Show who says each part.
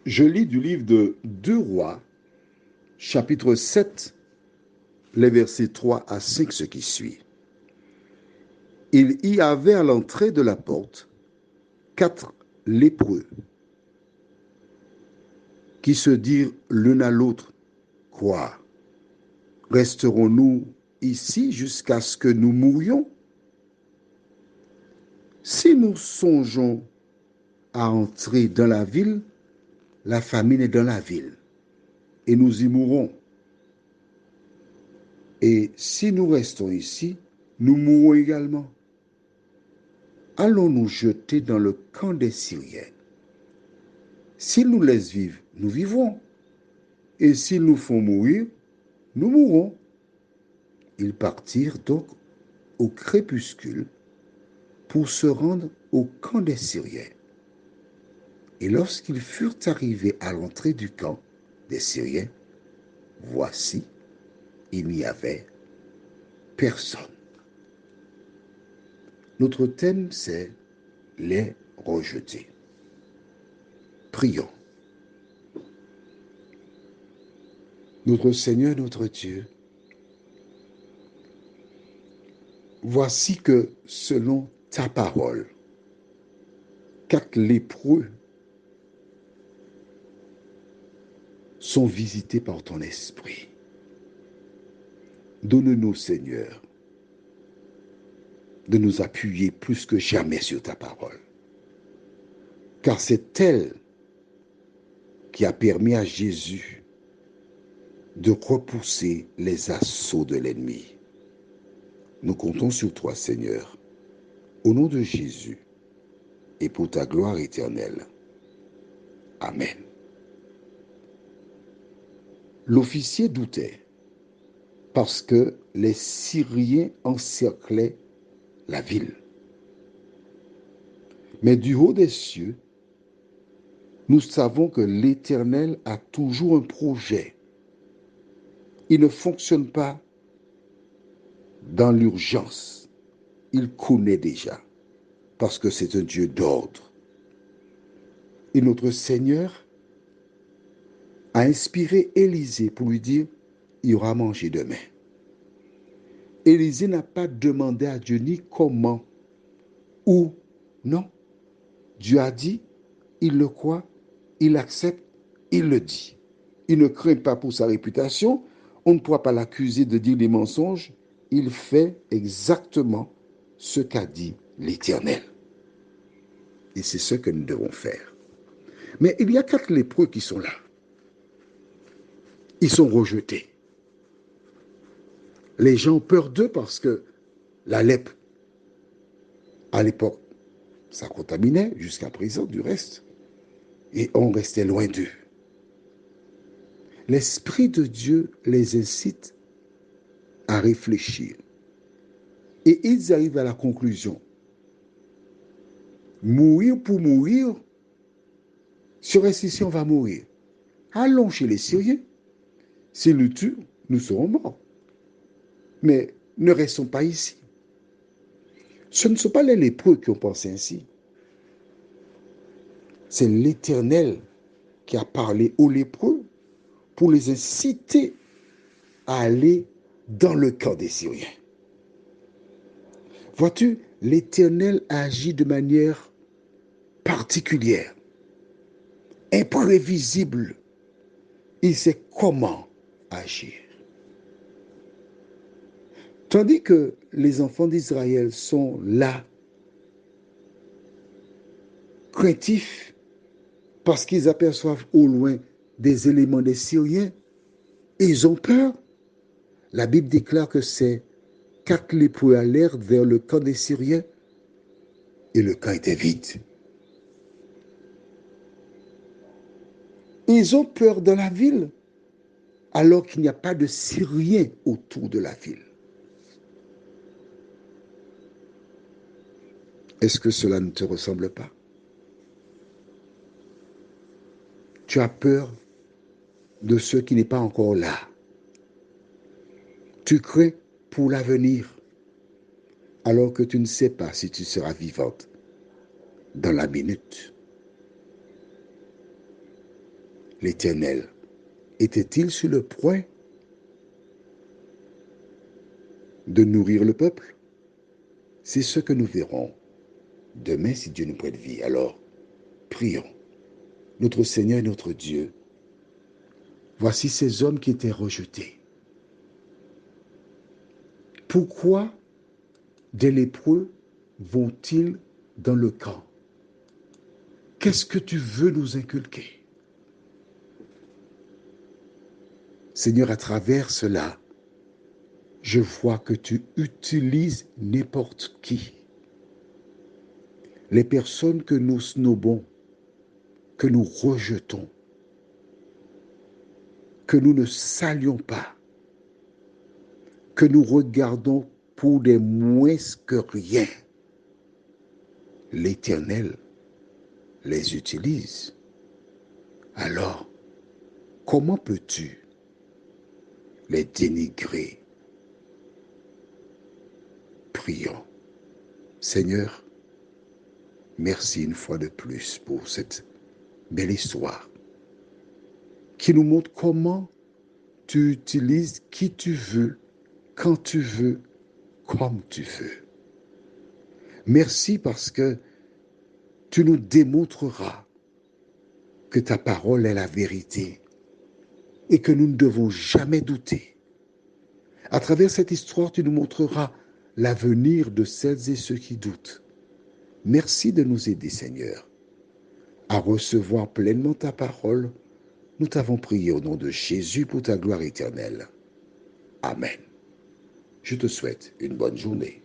Speaker 1: Je lis du livre de 2 Rois, chapitre 7, les versets 3 à 5, ce qui suit. Il y avait à l'entrée de la porte 4 lépreux qui se dirent l'un à l'autre, quoi? Resterons-nous ici jusqu'à ce que nous mourions? Si nous songeons à entrer dans la ville, la famine est dans la ville, et nous y mourrons. Et si nous restons ici, nous mourrons également. Allons nous jeter dans le camp des Syriens. S'ils nous laissent vivre, nous vivrons. Et s'ils nous font mourir, nous mourrons. Ils partirent donc au crépuscule pour se rendre au camp des Syriens. Et lorsqu'ils furent arrivés à l'entrée du camp des Syriens, voici, il n'y avait personne. Notre thème, c'est les rejetés. Prions. Notre Seigneur, notre Dieu, voici que selon ta parole, 4 lépreux sont visités par ton esprit. Donne-nous, Seigneur, de nous appuyer plus que jamais sur ta parole. Car c'est elle qui a permis à Jésus de repousser les assauts de l'ennemi. Nous comptons sur toi, Seigneur, au nom de Jésus et pour ta gloire éternelle. Amen. L'officier doutait parce que les Syriens encerclaient la ville. Mais du haut des cieux, nous savons que l'Éternel a toujours un projet. Il ne fonctionne pas dans l'urgence. Il connaît déjà, parce que c'est un Dieu d'ordre. Et notre Seigneur a inspiré Élisée pour lui dire, il y aura à manger demain. Élisée n'a pas demandé à Dieu ni comment, ou, non. Dieu a dit, il le croit, il accepte, il le dit. Il ne craint pas pour sa réputation, on ne pourra pas l'accuser de dire des mensonges, il fait exactement ce qu'a dit l'Éternel. Et c'est ce que nous devons faire. Mais il y a 4 lépreux qui sont là. Ils sont rejetés. Les gens ont peur d'eux parce que la lèpre, à l'époque, ça contaminait jusqu'à présent du reste. Et on restait loin d'eux. L'Esprit de Dieu les incite à réfléchir. Et ils arrivent à la conclusion. Mourir pour mourir, si on reste ici, on va mourir. Allons chez les Syriens. S'ils nous tuent, nous serons morts. Mais ne restons pas ici. Ce ne sont pas les lépreux qui ont pensé ainsi. C'est l'Éternel qui a parlé aux lépreux pour les inciter à aller dans le camp des Syriens. Vois-tu, l'Éternel agit de manière particulière, imprévisible. Il sait comment agir. Tandis que les enfants d'Israël sont là, craintifs, parce qu'ils aperçoivent au loin des éléments des Syriens, et ils ont peur. La Bible déclare que c'est 4 lépreux allèrent vers le camp des Syriens, et le camp était vide. Ils ont peur dans la ville, alors qu'il n'y a pas de Syriens autour de la ville. Est-ce que cela ne te ressemble pas? Tu as peur de ce qui n'est pas encore là. Tu crains pour l'avenir, alors que tu ne sais pas si tu seras vivante dans la minute. L'Éternel était-il sur le point de nourrir le peuple? C'est ce que nous verrons demain si Dieu nous prête vie. Alors, prions. Notre Seigneur et notre Dieu, voici ces hommes qui étaient rejetés. Pourquoi des lépreux vont-ils dans le camp? Qu'est-ce que tu veux nous inculquer? Seigneur, à travers cela, je vois que tu utilises n'importe qui. Les personnes que nous snobons, que nous rejetons, que nous ne saluons pas, que nous regardons pour des moins que rien, l'Éternel les utilise. Alors, comment peux-tu les dénigrer? Prions. Seigneur, merci une fois de plus pour cette belle histoire qui nous montre comment tu utilises qui tu veux, quand tu veux, comme tu veux. Merci parce que tu nous démontreras que ta parole est la vérité et que nous ne devons jamais douter. À travers cette histoire, tu nous montreras l'avenir de celles et ceux qui doutent. Merci de nous aider, Seigneur, à recevoir pleinement ta parole. Nous t'avons prié au nom de Jésus pour ta gloire éternelle. Amen. Je te souhaite une bonne journée.